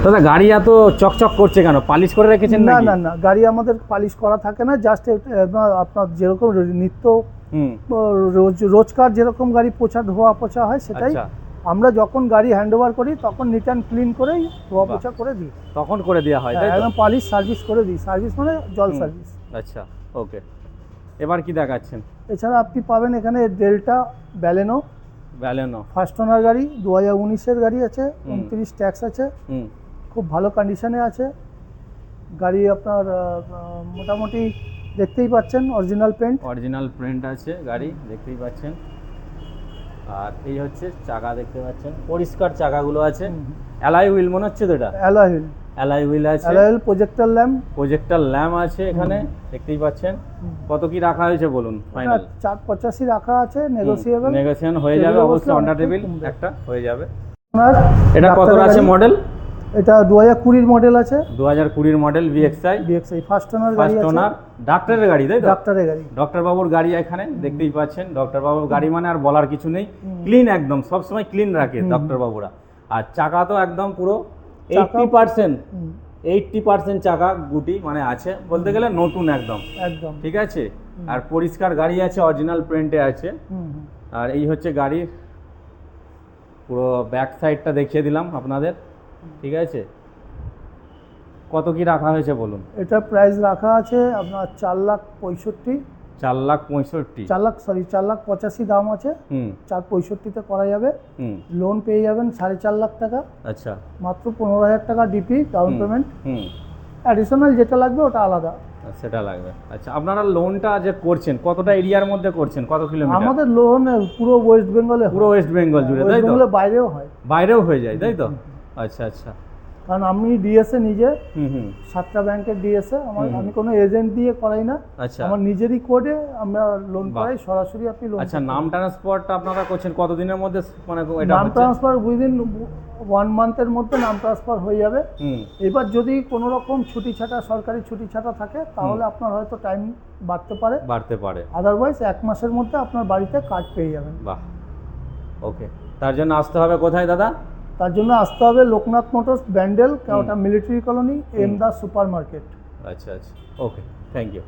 দাদা গাড়ি এত চকচক করছে কেন, পালিশ করে রেখেছেন না নাকি? না না, গাড়ি আমাদের পালিশ করা থাকে না, জাস্ট আপনার যেরকম নিত্য রোজকার যেরকম গাড়ি পোছা ধোয়া পোছা হয় সেটাই। আচ্ছা, আমরা যখন গাড়ি হ্যান্ড ওভার করি তখন নিট অ্যান্ড ক্লিন করেই ধোয়া বাহ। পোছা করে দিই। তখন করে দেওয়া হয় তাই তো? একদম পালিশ সার্ভিস করে দিই, সার্ভিস মানে জল হুম। সার্ভিস। আচ্ছা, ওকে। এবার কি দেখাচ্ছেন? এছাড়া আপনি পাবেন এখানে delta Baleno, Baleno. First owner গাড়ি, 2019-এর গাড়ি আছে, হুম। 29 ট্যাক্স আছে, হুম। খুব ভালো কন্ডিশনে আছে গাড়ি। আপনার মোটামুটি দেখতেই পাচ্ছেন অরিজিনাল পেন্ট। অরিজিনাল প্রিন্ট আছে গাড়ি, দেখতেই পাচ্ছেন। আর এই হচ্ছে চাকা, দেখতে পাচ্ছেন পরিষ্কার চাকাগুলো আছে। অ্যালয় হুইল মনে হচ্ছে তো এটা? অ্যালয় হুইল, অ্যালয় হুইল আছে, alloy wheel, projector lamp, projector lamp আছে এখানে, দেখতেই পাচ্ছেন। কত কি রাখা হয়েছে বলুন ফাইনাল? 485 রাখা আছে, নেগোসিয়েবল। নেগোসিয়েশন হয়ে যাবে অবশ্যই, অন্ডার টেবিল একটা হয়ে যাবে। এটা কত আছে মডেল? এটা 2020-এর মডেল আছে, 2020-এর মডেল VXI। ফার্স্ট ওনার গাড়ি ফার্স্ট আছে, ওনার, ডাক্তারের গাড়ি তাই তো? ডাক্তারের গাড়ি, ডক্টর বাবুর গাড়ি এখানে দেখতেই পাচ্ছেন। ডক্টর বাবুর গাড়ি মানে আর বলার কিছু নেই, ক্লিন একদম, সবসময় ক্লিন রাখে ডক্টর বাবুরা। আর চাকা তো একদম পুরো 80% চাকা গুটি মানে আছে বলতে গেলে নতুন একদম একদম ঠিক আছে। আর পরিষ্কার গাড়ি আছে, অরিজিনাল প্রিন্টে আছে। আর এই হচ্ছে গাড়ির পুরো ব্যাক সাইডটা দেখিয়ে দিলাম আপনাদের, ঠিক আছে। কত কি রাখা হয়েছে বলুন? এটা প্রাইস রাখা আছে আপনার 4,65,000। 4,65,000? 4,85,000 দাম আছে, 4,65,000-তে করা যাবে। লোন পেয়ে যাবেন 4.5 লাখ টাকা। আচ্ছা, মাত্র 15,000 টাকা ডিপি ডাউন পেমেন্ট, অ্যাডিশনাল যেটা লাগবে ওটা আলাদা। সেটা লাগবে। আচ্ছা, আপনারা লোনটা যে করছেন কতটা এরিয়ার মধ্যে করছেন, কত কিলোমিটার? আমাদের লোন পুরো ওয়েস্ট বেঙ্গলে, পুরো ওয়েস্ট বেঙ্গল জুড়ে তাই তো? বাইরেও হয়, বাইরেও হয়ে যায় তাই তো? আচ্ছা আচ্ছা। কারণ আমি ডিএসএ নিজে, হুম। সাতটা ব্যাংকের ডিএসএ আমি কোনো এজেন্ট দিয়ে করাই না। আচ্ছা, আমার নিজেরই কোডে আমরা লোন করাই, সরাসরি আপনি লোন। আচ্ছা, নাম ট্রান্সফারটা আপনারা করছেন কতদিনের মধ্যে, মানে এটা নাম ট্রান্সফার উইদিন 1 মান্থের মধ্যে নাম ট্রান্সফার হয়ে যাবে। এবার যদি কোনো রকম ছুটি ছাটা, সরকারি ছুটি ছাটা থাকে তাহলে আপনার হয়তো টাইম বাড়তে পারে। আদারওয়াইজ 1 মাসের মধ্যে আপনার বাড়িতে কার্ড পেয়ে যাবেন। বাহ, ওকে। তার জন্য আসতে হবে কোথায় দাদা? তার জন্য আসতে হবে লোকনাথ মোটরস, ব্যান্ডেল, ওটা military colony, M Das super market. আচ্ছা আচ্ছা, ওকে, থ্যাংক ইউ।